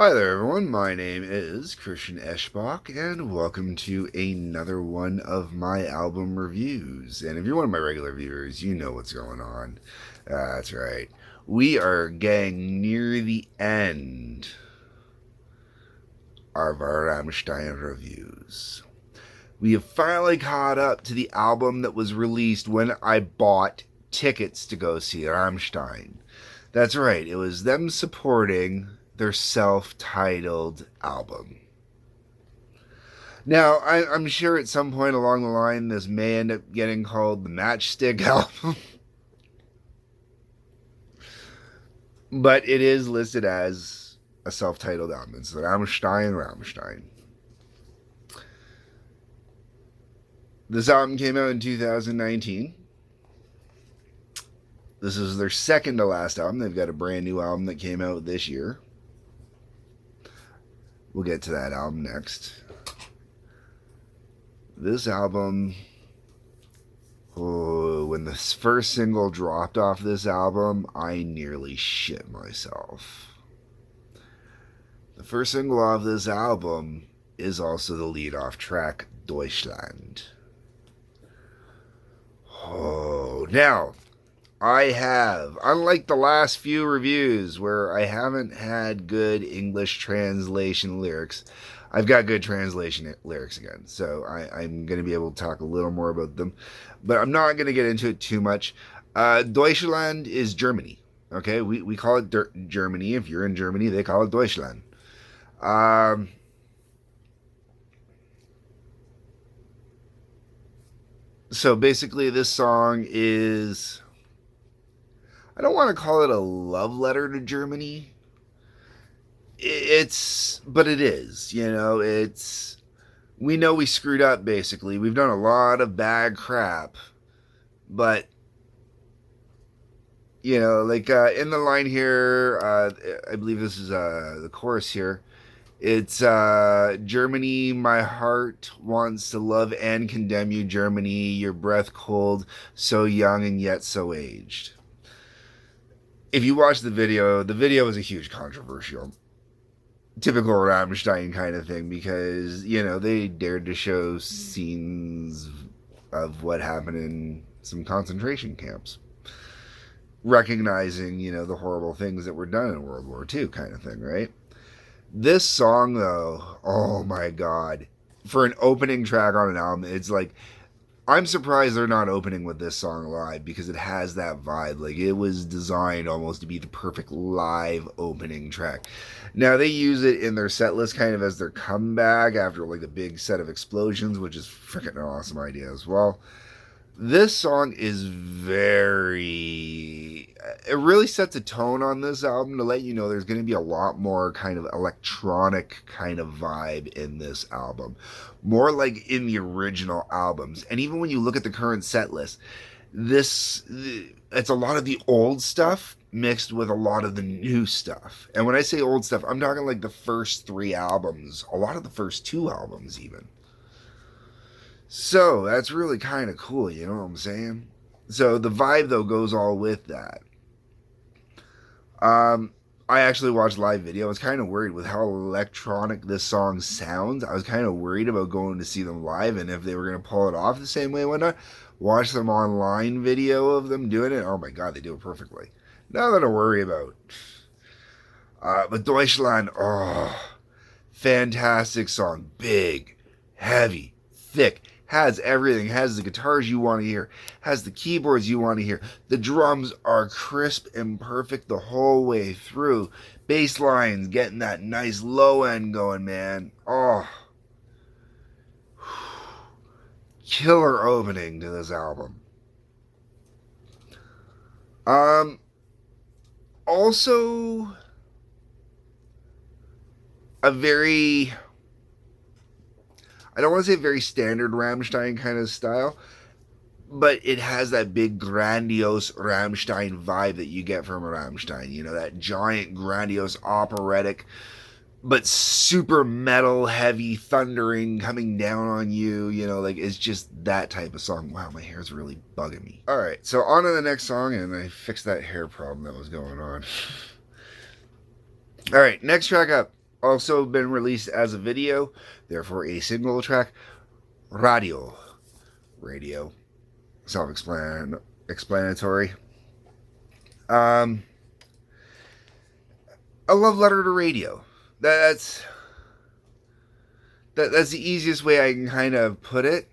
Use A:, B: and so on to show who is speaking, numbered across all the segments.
A: Hi there, everyone. My name is Christian Eschbach, and welcome to another one of my album reviews. And if you're one of my regular viewers, you know what's going on. That's right. We are getting near the end of our Rammstein reviews. We have finally caught up to the album that was released when I bought tickets to go see Rammstein. That's right, it was them supporting their self-titled album. Now, I'm sure at some point along the line, this may end up getting called the Matchstick album, but it is listed as a self-titled album. It's the Rammstein. This album came out in 2019. This is their second to last album. They've got a brand new album that came out this year. We'll get to that album next. This album, when the first single dropped off this album, I nearly shit myself. The first single off this album is also the lead-off track, Deutschland. Now, I have, unlike the last few reviews where I haven't had good English translation lyrics, I've got good translation lyrics again. So I'm going to be able to talk a little more about them. But I'm not going to get into it too much. Deutschland is Germany. Okay, we call it Germany. If you're in Germany, they call it Deutschland. So basically, this song is, I don't want to call it a love letter to Germany. But it is, we know we screwed up, basically. We've done a lot of bad crap. But, in the line here, I believe this is the chorus here. It's Germany, my heart wants to love and condemn you, Germany, your breath cold, so young and yet so aged. If you watch the video is a huge controversial, typical Rammstein kind of thing, because, they dared to show scenes of what happened in some concentration camps, recognizing, the horrible things that were done in World War II kind of thing, right? This song, though, oh my god, for an opening track on an album, it's like, I'm surprised they're not opening with this song live, because it has that vibe. Like, it was designed almost to be the perfect live opening track. Now, they use it in their set list kind of as their comeback after, like, a big set of explosions, which is freaking an awesome idea as well. This song is it really sets a tone on this album to let you know there's going to be a lot more kind of electronic kind of vibe in this album. More like in the original albums. And even when you look at the current set list, it's a lot of the old stuff mixed with a lot of the new stuff. And when I say old stuff, I'm talking like the first 3 albums, a lot of the first 2 albums even. So, that's really kind of cool, you know what I'm saying? So, the vibe, though, goes all with that. I actually watched live video. I was kind of worried with how electronic this song sounds. I was kind of worried about going to see them live and if they were going to pull it off the same way or whatnot. Watch some online video of them doing it. Oh my god, they do it perfectly. Nothing to worry about. But Deutschland, fantastic song. Big, heavy, thick. Has everything, has the guitars you want to hear, has the keyboards you want to hear. The drums are crisp and perfect the whole way through. Bass lines getting that nice low end going, man. Killer opening to this album. Also, a very, I don't want to say very standard Rammstein kind of style, but it has that big grandiose Rammstein vibe that you get from Rammstein. That giant, grandiose, operatic, but super metal, heavy, thundering, coming down on you. It's just that type of song. Wow, my hair's really bugging me. All right, so on to the next song, and I fixed that hair problem that was going on. All right, next track up. Also been released as a video, therefore a single track. Radio. Radio. Self-explanatory. Um, a love letter to radio. That's that's the easiest way I can kind of put it.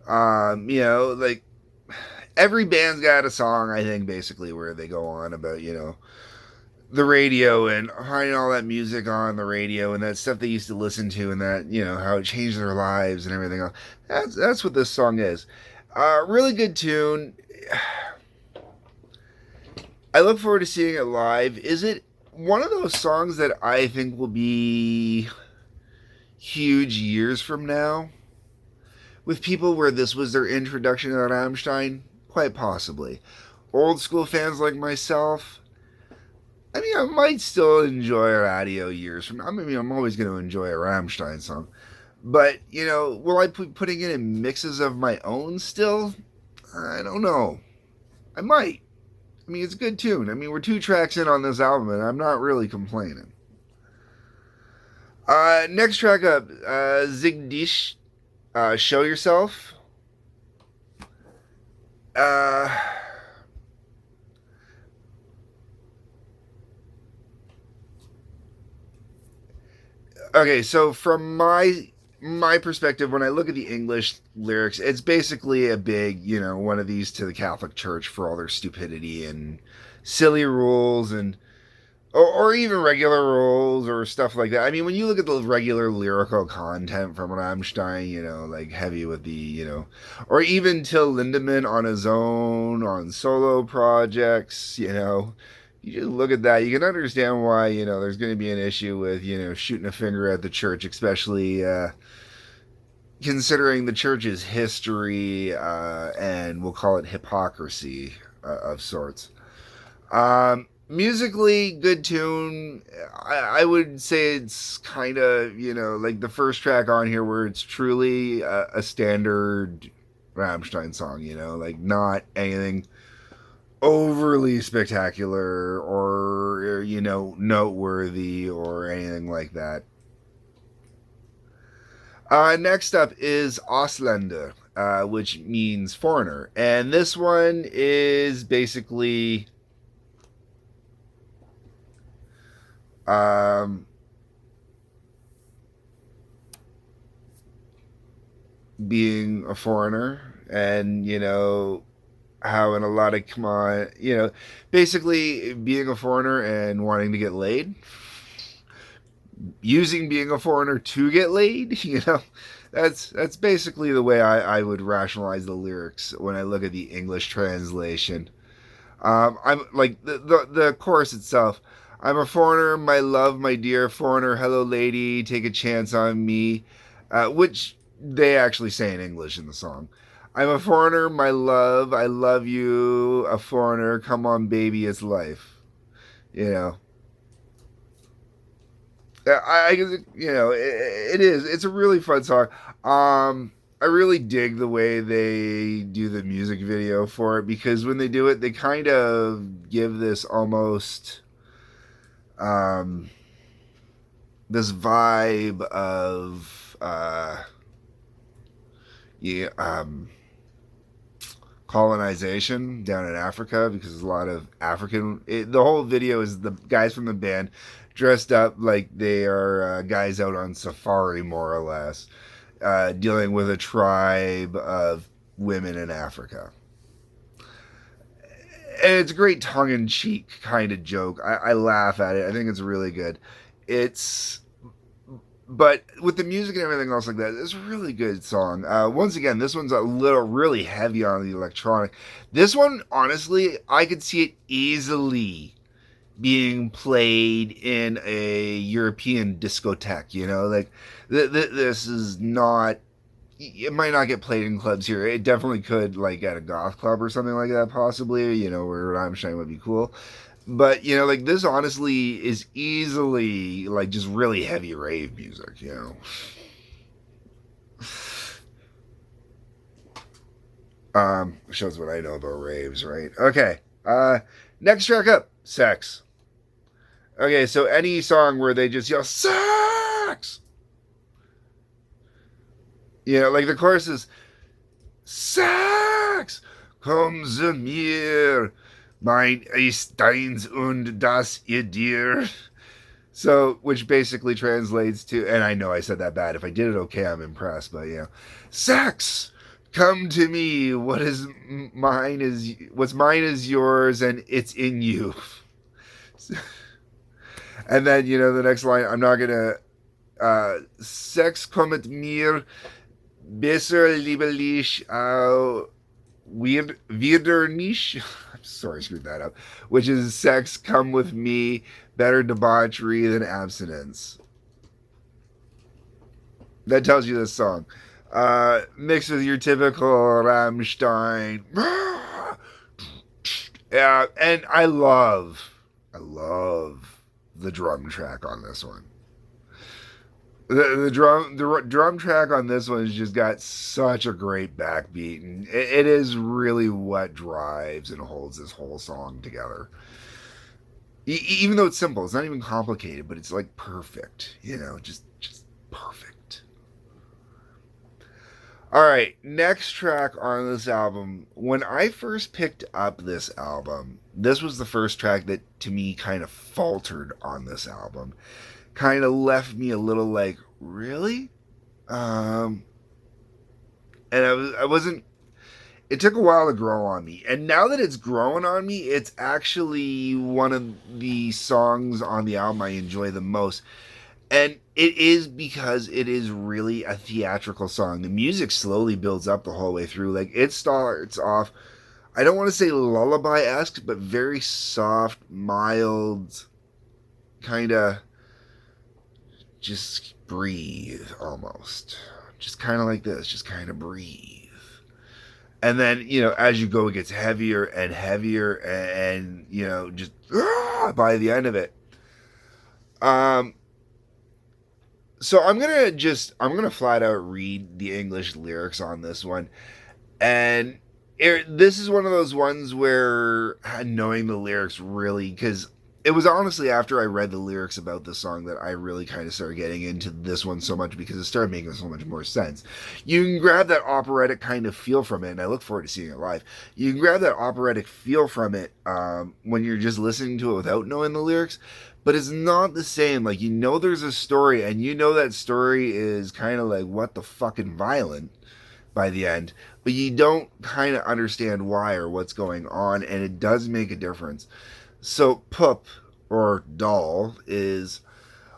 A: Like every band's got a song, I think, basically where they go on about, the radio and finding all that music on the radio and that stuff they used to listen to and that, how it changed their lives and everything else. That's what this song is. Really good tune. I look forward to seeing it live. Is it one of those songs that I think will be huge years from now? With people where this was their introduction to Rammstein? Quite possibly. Old school fans like myself, I mean, I might still enjoy radio years from now. I mean, I'm always going to enjoy a Rammstein song. But, will I be putting it in mixes of my own still? I don't know. I might. I mean, it's a good tune. I mean, we're 2 tracks in on this album, and I'm not really complaining. Next track up, Zig Dich, Show Yourself. Okay, so from my perspective, when I look at the English lyrics, it's basically a big, one of these to the Catholic Church for all their stupidity and silly rules and or even regular rules or stuff like that. I mean, when you look at the regular lyrical content from Rammstein, like heavy with the, or even Till Lindemann on his own, on solo projects, you just look at that, you can understand why, there's going to be an issue with, shooting a finger at the church, especially considering the church's history and we'll call it hypocrisy of sorts. Musically, good tune. I would say it's kind of, like the first track on here where it's truly a standard Rammstein song, like not anything overly spectacular or noteworthy or anything like that. Next up is Ausländer, which means foreigner, and this one is basically being a foreigner and how in a lot of basically being a foreigner and wanting to get laid, using being a foreigner to get laid. That's basically the way I would rationalize the lyrics when I look at the English translation. I'm like the chorus itself. I'm a foreigner, my love, my dear foreigner, hello lady, take a chance on me, which they actually say in English in the song. I'm a foreigner, my love, I love you, a foreigner, come on baby, it's life. You know. It is. It's a really fun song. I really dig the way they do the music video for it because when they do it, they kind of give this almost this vibe of yeah, colonization down in Africa because there's a lot of the whole video is the guys from the band dressed up like they are guys out on safari, more or less, dealing with a tribe of women in Africa. And it's a great tongue-in-cheek kind of joke. I laugh at it. I think it's really good. But with the music and everything else like that, it's a really good song. Once again, this one's really heavy on the electronic. This one, honestly, I could see it easily being played in a European discotheque. Like this is not. It might not get played in clubs here. It definitely could, like at a goth club or something like that, possibly. Where Rammstein would be cool. But like this, honestly, is easily like just really heavy rave music. Shows what I know about raves, right? Okay. Next track up, Sex. Okay, so any song where they just yell sex, like the chorus is sex, komm zu mir, mein ist deins und das ihr dir. So, which basically translates to, and I know I said that bad. If I did it okay, I'm impressed. But sex, come to me. What's mine is yours, and it's in you. And then the next line. I'm not gonna. Sex kommt mir besser lieblich wieder nicht. I'm sorry, I screwed that up. Which is sex come with me better debauchery than abstinence. That tells you this song. Mixed with your typical Rammstein. Yeah, and I love the drum track on this one. The drum track on this one has just got such a great backbeat, and it is really what drives and holds this whole song together. Even though it's simple, it's not even complicated, but it's like perfect, just perfect. All right, next track on this album. When I first picked up this album, this was the first track that to me kind of faltered on this album. Kind of left me a little like, really? And I wasn't. It took a while to grow on me, and now that it's growing on me, it's actually one of the songs on the album I enjoy the most. And it is because it is really a theatrical song. The music slowly builds up the whole way through. Like, it starts off, I don't want to say lullaby-esque, but very soft, mild, kind of just breathe almost. Just kind of like this, just kind of breathe. And then, as you go, it gets heavier and heavier, and just by the end of it. So I'm gonna flat out read the English lyrics on this one, and this is one of those ones where knowing the lyrics really, because it was honestly after I read the lyrics about this song that I really kind of started getting into this one so much, because it started making so much more sense. You can grab that operatic kind of feel from it, and I look forward to seeing it live. You can grab that operatic feel from it when you're just listening to it without knowing the lyrics, but it's not the same. Like, there's a story, and that story is kind of like what the fucking violent by the end, but you don't kind of understand why or what's going on, and it does make a difference. So, pup, or doll, is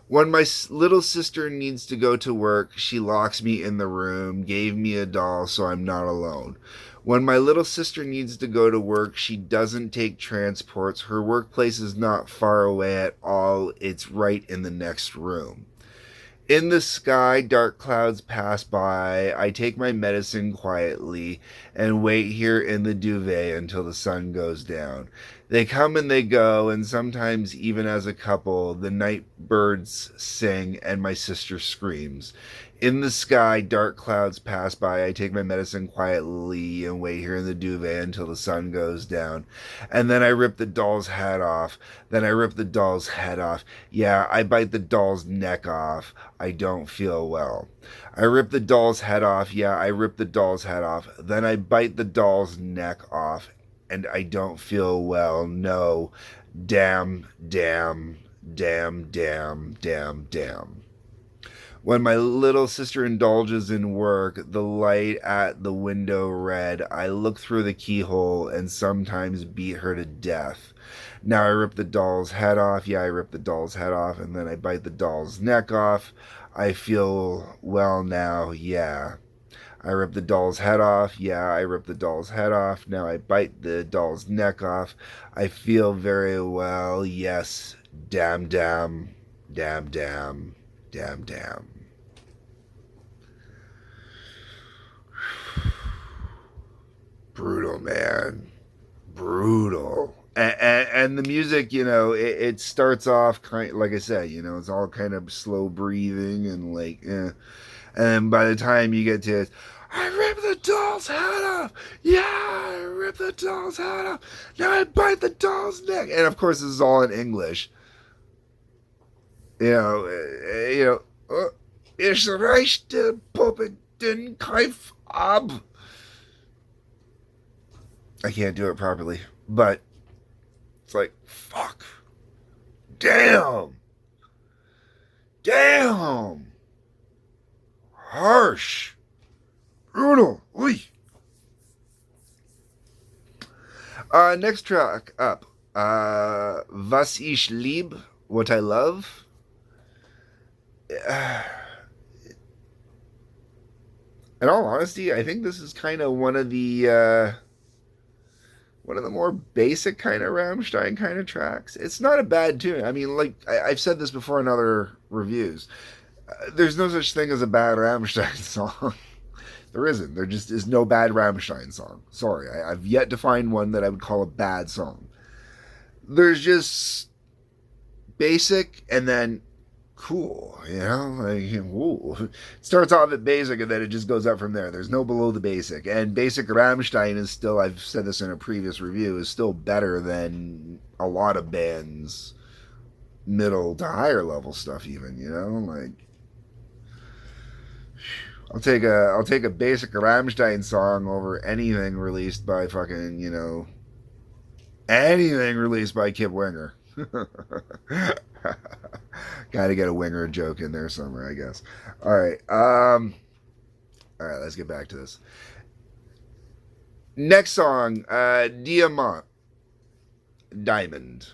A: when my little sister needs to go to work, she locks me in the room, gave me a doll so I'm not alone. When my little sister needs to go to work, she doesn't take transports. Her workplace is not far away at all. It's right in the next room. In the sky, dark clouds pass by. I take my medicine quietly and wait here in the duvet until the sun goes down. They come and they go, and sometimes even as a couple, the night birds sing and my sister screams. In the sky, dark clouds pass by. I take my medicine quietly and wait here in the duvet until the sun goes down. And then I rip the doll's head off. Then I rip the doll's head off. Yeah, I bite the doll's neck off. I don't feel well. I rip the doll's head off. Yeah, I rip the doll's head off. Then I bite the doll's neck off. And I don't feel well. No. Damn, damn, damn, damn, damn, damn. When my little sister indulges in work, the light at the window red, I look through the keyhole and sometimes beat her to death. Now I rip the doll's head off. Yeah, I rip the doll's head off, and then I bite the doll's neck off. I feel well now. Yeah. I rip the doll's head off. Yeah, I rip the doll's head off. Now I bite the doll's neck off. I feel very well. Yes. Damn, damn, damn, damn, damn, damn. Brutal, man. Brutal. And the music, it starts off like I said, it's all kind of slow breathing and like, and by the time you get to it, I rip the doll's head off. Yeah, I rip the doll's head off. Now I bite the doll's neck. And of course, this is all in English. Ich reichte Puppe den Greif ab. I can't do it properly, but it's like, fuck. Damn. Damn. Harsh. Brutal. Oy. Next track up. Was ich lieb, what I love. In all honesty, I think this is kind of one of the more basic kind of Rammstein kind of tracks. It's not a bad tune. I mean, like I've said this before in other reviews. There's no such thing as a bad Rammstein song. There isn't. There just is no bad Rammstein song. Sorry, I've yet to find one that I would call a bad song. There's just basic and then cool, like, ooh. It starts off at basic and then it just goes up from there. There's no below the basic. And basic Rammstein is still, I've said this in a previous review, is still better than a lot of bands middle to higher level stuff even, like I'll take a basic Rammstein song over anything released by fucking, anything released by Kip Winger. Gotta get a Winger joke in there somewhere, I guess. Alright, let's get back to this. Next song, Diamant. Diamond.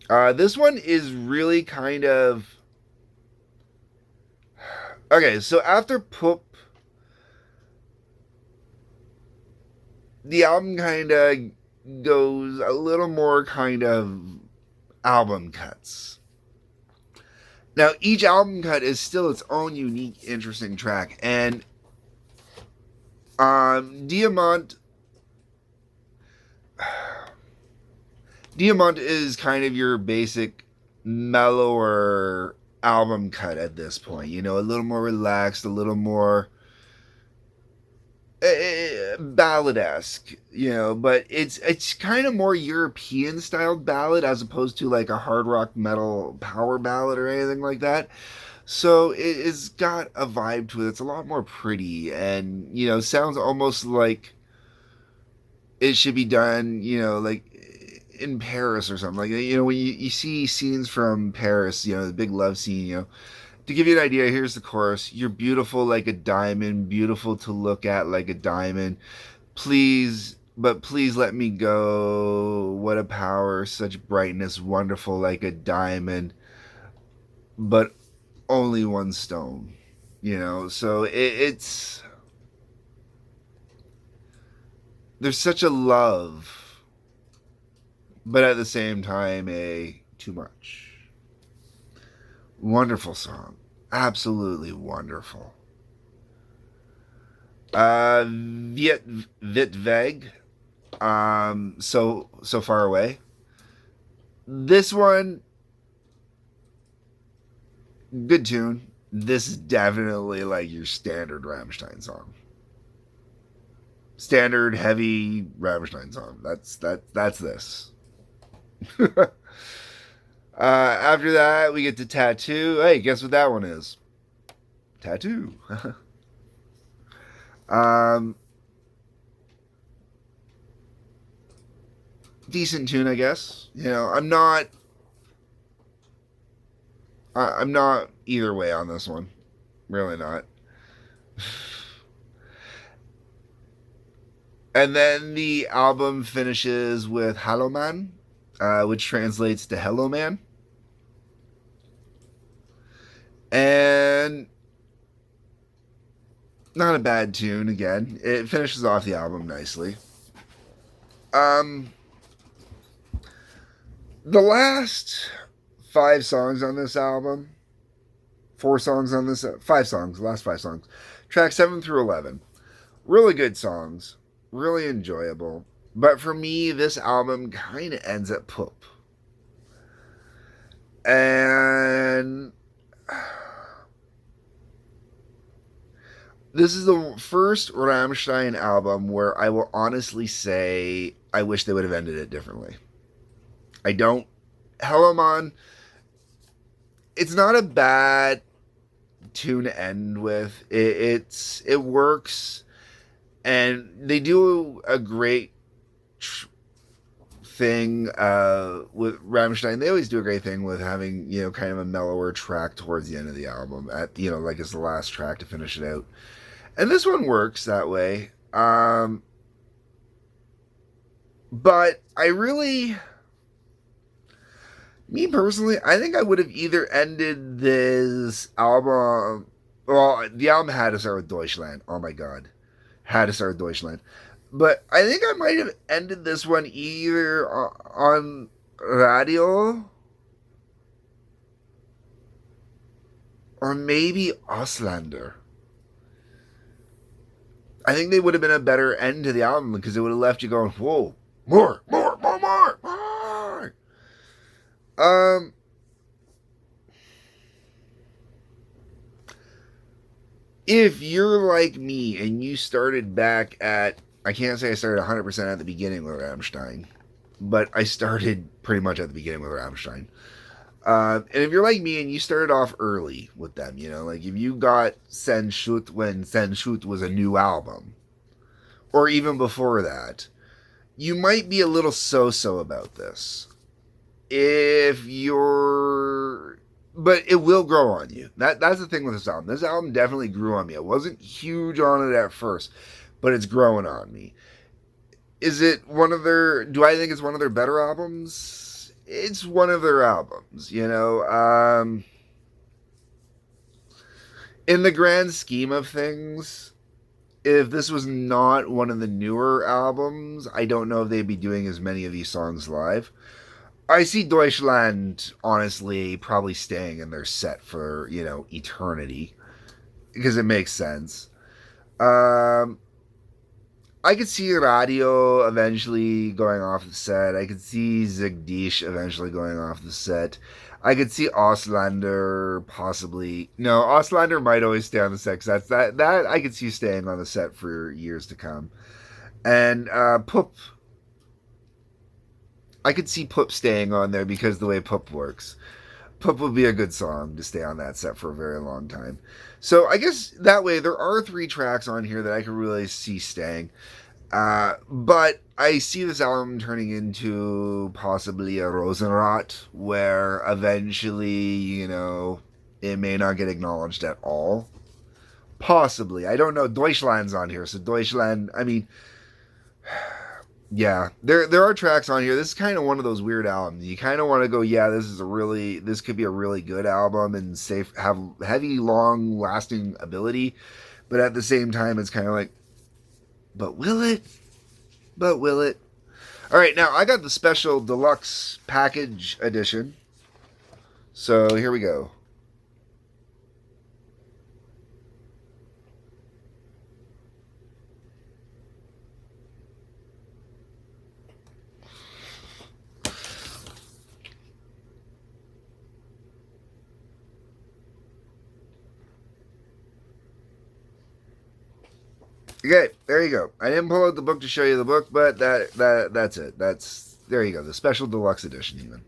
A: This one is really kind of... Okay, so after Poop, the album kind of goes a little more kind of album cuts. Now, each album cut is still its own unique, interesting track. And Diamant is kind of your basic mellower album cut at this point. A little more relaxed, a little more ballad-esque, but it's kind of more European styled ballad as opposed to like a hard rock metal power ballad or anything like that. So it's got a vibe to it. It's a lot more pretty and sounds almost like it should be done, like in Paris or something. Like, when you see scenes from Paris, the big love scene, to give you an idea, here's the chorus. You're beautiful like a diamond, beautiful to look at like a diamond. Please let me go. What a power, such brightness, wonderful like a diamond. But only one stone, So it's... There's such a love, but at the same time, too much. Wonderful song. Absolutely wonderful. Wit Weg. So far away. This one, good tune. This is definitely like your standard Rammstein song. Standard heavy Rammstein song. That's this. After that, we get to Tattoo. Hey, guess what that one is? Tattoo. Decent tune, I guess. I'm not either way on this one. Really not. And then the album finishes with Hallo Man, which translates to Hello Man. And not a bad tune again. It finishes off the album nicely. The last 5 songs on this album, 4 songs on this, 5 songs, the last 5 songs, tracks 7 through 11, really good songs, really enjoyable. But for me, this album kind of ends at Poop. And this is the first Rammstein album where I will honestly say I wish they would have ended it differently. I don't. Hello Man it's not a bad tune to end with. It works, and they do a great thing with Rammstein. They always do a great thing with having, you know, kind of a mellower track towards the end of the album, at, you know, like it's the last track to finish it out. And this one works that way. But I really, me personally, I think I would have either ended this album. Well, the album had to start with Deutschland. Oh my god, had to start with Deutschland. But I think I might have ended this one either on Radio or maybe Auslander. I think they would have been a better end to the album because it would have left you going, whoa, more, more, more, more, more. Um, if you're like me and you started back at, I can't say I started 100% at the beginning with Rammstein, but I started pretty much at the beginning with Rammstein. And if you're like me and you started off early with them, you know, like if you got Sen Shoot when Sen Shoot was a new album, or even before that, you might be a little so-so about this. If you're, but it will grow on you. That's the thing with this album. This album definitely grew on me. I wasn't huge on it at first, but it's growing on me. Is it one of their? Do I think it's one of their better albums? It's one of their albums. You know, in the grand scheme of things, if this was not one of the newer albums, I don't know if they'd be doing as many of these songs live. I see Deutschland, honestly, probably staying in their set for, you know, eternity. Because it makes sense. Um, I could see Radio eventually going off the set. I could see Zigdish eventually going off the set. I could see Auslander possibly. No, Auslander might always stay on the set. 'Cause that I could see staying on the set for years to come. And Pup, I could see Pup staying on there because the way Pup works. Pup would be a good song to stay on that set for a very long time. So I guess that way there are 3 tracks on here that I could really see staying. But I see this album turning into possibly a Rosenrot, where eventually, you know, it may not get acknowledged at all. Possibly. I don't know. Deutschland's on here. So Deutschland, I mean, yeah, there are tracks on here. This is kind of one of those weird albums. You kind of want to go, yeah, this could be a really good album and safe, have heavy, long lasting ability, but at the same time, it's kind of like, but will it? But will it? All right, now I got the special deluxe package edition. So here we go. Okay, there you go. I didn't pull out the book to show you the book, but that's it. That's there you go. The special deluxe edition, even.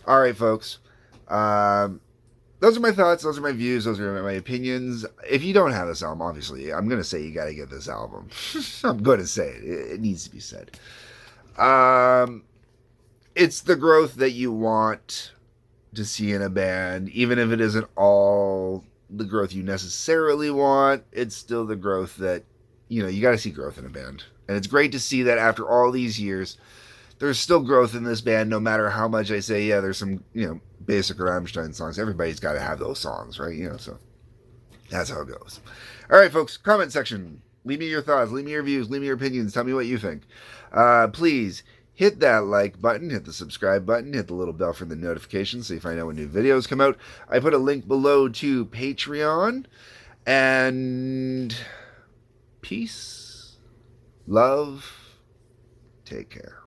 A: All right, folks. Those are my thoughts. Those are my views. Those are my opinions. If you don't have this album, obviously, I'm gonna say you got to get this album. I'm gonna say it. It needs to be said. Um, it's the growth that you want to see in a band, even if it isn't all the growth you necessarily want. It's still the growth that, you know, you got to see growth in a band. And it's great to see that after all these years, there's still growth in this band, no matter how much I say, yeah, there's some, you know, basic Rammstein songs. Everybody's got to have those songs, right? You know, so that's how it goes. All right, folks, comment section. Leave me your thoughts, leave me your views, leave me your opinions. Tell me what you think. Please hit that like button, hit the subscribe button, hit the little bell for the notifications so you find out when new videos come out. I put a link below to Patreon. And peace, love, take care.